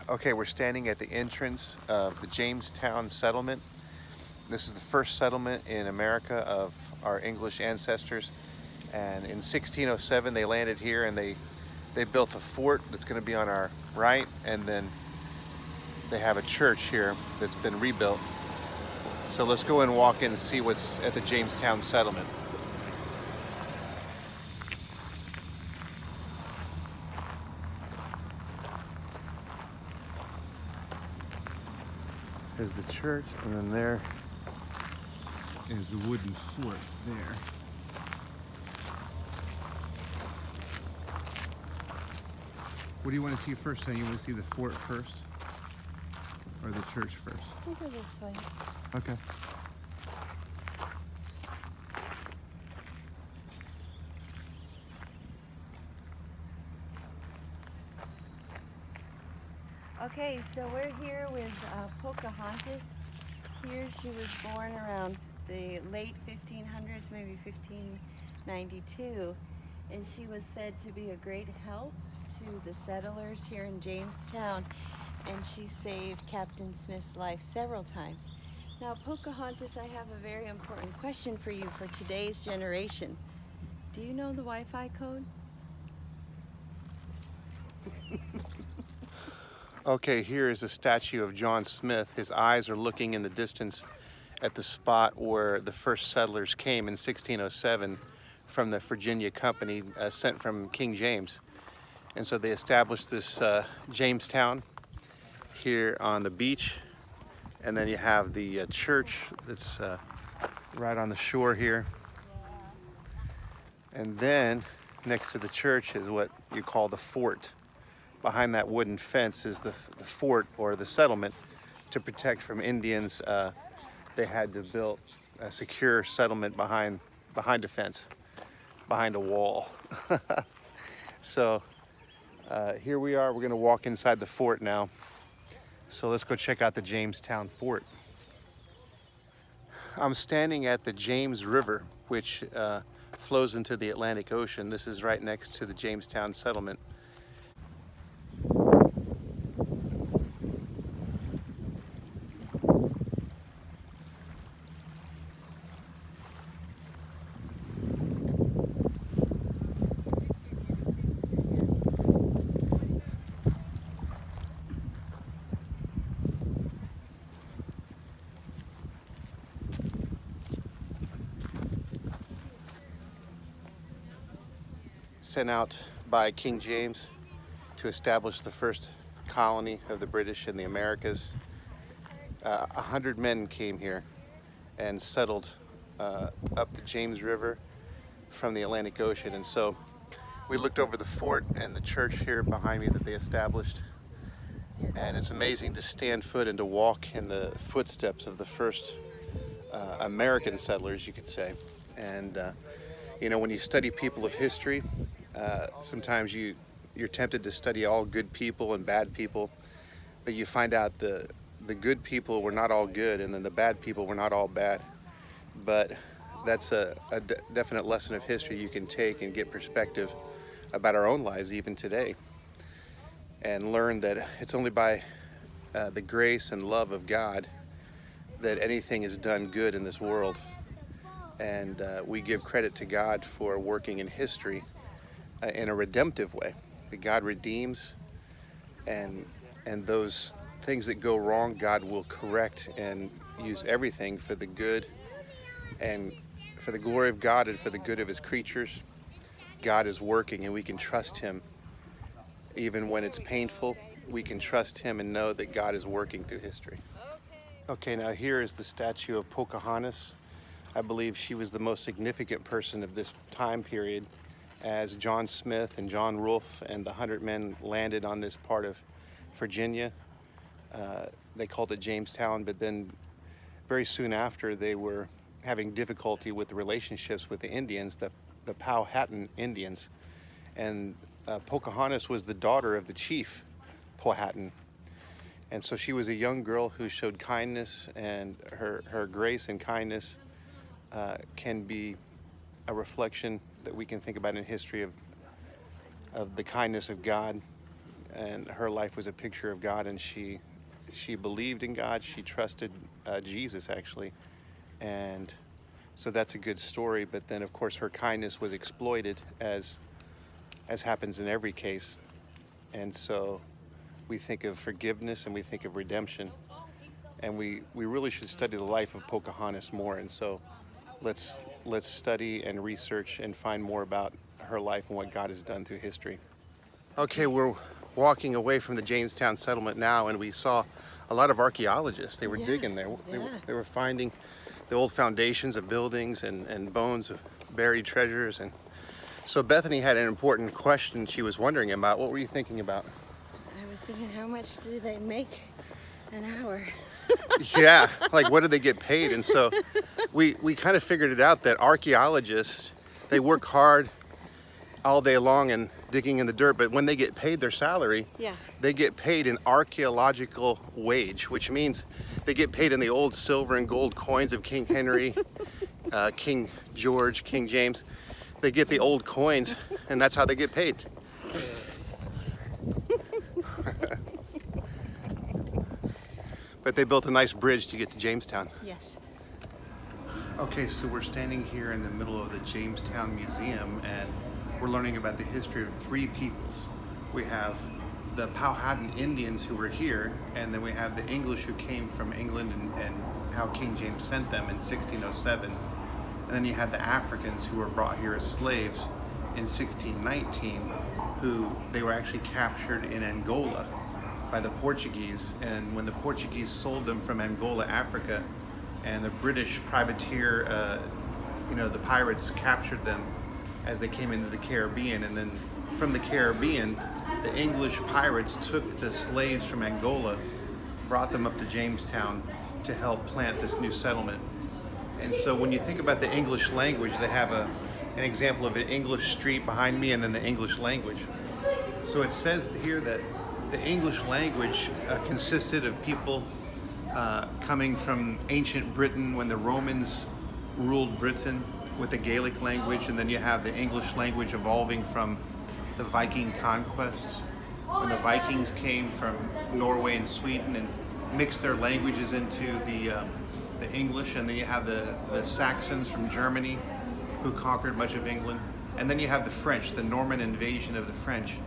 Okay, we're standing at the entrance of the Jamestown settlement. This is the first settlement in America of our English ancestors. And in 1607, they landed here and they built a fort that's going to be on our right. And then they have a church here that's been rebuilt. So let's go and walk in and see what's at the Jamestown settlement. There's the church, and then there is the wooden fort there. What do you want to see first, son? You want to see the fort first? Or the church first? We'll go this way. Okay. Okay, so we're here with Pocahontas. Here she was born around the late 1500s, maybe 1592, and she was said to be a great help to the settlers here in Jamestown, and she saved Captain Smith's life several times. Now, Pocahontas, I have a very important question for you for today's generation. Do you know the Wi-Fi code? Okay, here is a statue of John Smith. His eyes are looking in the distance at the spot where the first settlers came in 1607 from the Virginia Company sent from King James. And so they established this Jamestown here on the beach. And then you have the church that's right on the shore here. And then next to the church is what you call the fort. Behind that wooden fence is the fort or the settlement to protect from Indians. They had to build a secure settlement behind a fence, behind a wall. So here we are. We're going to walk inside the fort now. So let's go check out the Jamestown fort. I'm standing at the James River, which flows into the Atlantic Ocean. This is right next to the Jamestown settlement. Sent out by King James to establish the first colony of the British in the Americas. 100 men came here and settled up the James River from the Atlantic Ocean. And so we looked over the fort and the church here behind me that they established. And it's amazing to stand foot and to walk in the footsteps of the first American settlers, you could say. And you know, when you study people of history, sometimes you're tempted to study all good people and bad people, but you find out the good people were not all good, and then the bad people were not all bad. But that's a definite lesson of history you can take and get perspective about our own lives even today, and learn that it's only by the grace and love of God that anything is done good in this world. And we give credit to God for working in history in a redemptive way. That God redeems, and those things that go wrong, God will correct and use everything for the good and for the glory of God and for the good of His creatures. God is working, and we can trust Him. Even when it's painful, we can trust Him and know that God is working through history. Okay, now here is the statue of Pocahontas. I believe she was the most significant person of this time period, as John Smith and John Rolfe and the 100 men landed on this part of Virginia. They called it Jamestown, but then very soon after, they were having difficulty with the relationships with the Indians, the Powhatan Indians. And Pocahontas was the daughter of the chief Powhatan. And so she was a young girl who showed kindness, and her grace and kindness can be a reflection that we can think about in history of the kindness of God and her life was a picture of God, and she believed in God. She trusted Jesus, actually, and so that's a good story. But then, of course, her kindness was exploited, as happens in every case. And so we think of forgiveness and we think of redemption, and we really should study the life of Pocahontas more. And so let's study and research and find more about her life and what God has done through history. Okay, we're walking away from the Jamestown settlement now, and we saw a lot of archaeologists. They were digging there. They were finding the old foundations of buildings and bones of buried treasures. And so Bethany had an important question she was wondering about. What were you thinking about? I was thinking, how much do they make an hour? Yeah, like what do they get paid? And so we kind of figured it out that archaeologists, they work hard all day long and digging in the dirt, but when they get paid their salary, they get paid an archaeological wage, which means they get paid in the old silver and gold coins of King Henry, King George, King James. They get the old coins, and that's how they get paid. But they built a nice bridge to get to Jamestown. Yes. Okay, so we're standing here in the middle of the Jamestown Museum, and we're learning about the history of three peoples. We have the Powhatan Indians who were here, and then we have the English who came from England and how King James sent them in 1607. And then you have the Africans who were brought here as slaves in 1619, who they were actually captured in Angola by the Portuguese. And when the Portuguese sold them from Angola, Africa, and the British privateer, the pirates captured them as they came into the Caribbean. And then from the Caribbean, the English pirates took the slaves from Angola, brought them up to Jamestown to help plant this new settlement. And so when you think about the English language, they have an example of an English street behind me and then the English language. So it says here that the English language consisted of people coming from ancient Britain when the Romans ruled Britain with the Gaelic language, and then you have the English language evolving from the Viking conquests, when the Vikings came from Norway and Sweden and mixed their languages into the English, and then you have the Saxons from Germany who conquered much of England, and then you have the French, the Norman invasion of the French.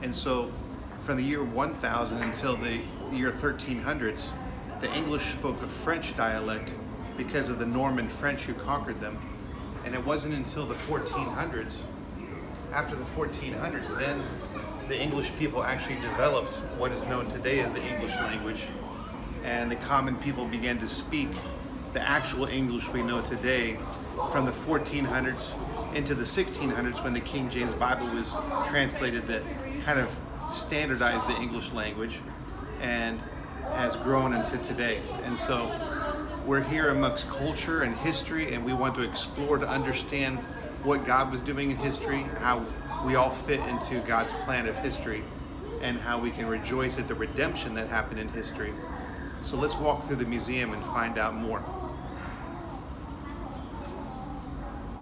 And so from the year 1000 until the year 1300s, the English spoke a French dialect because of the Norman French who conquered them. And it wasn't until the 1400s, after the 1400s, then the English people actually developed what is known today as the English language. And the common people began to speak the actual English we know today from the 1400s into the 1600s, when the King James Bible was translated, that kind of standardized the English language and has grown into today. And so we're here amongst culture and history, and we want to explore to understand what God was doing in history, how we all fit into God's plan of history, and how we can rejoice at the redemption that happened in history. So let's walk through the museum and find out more.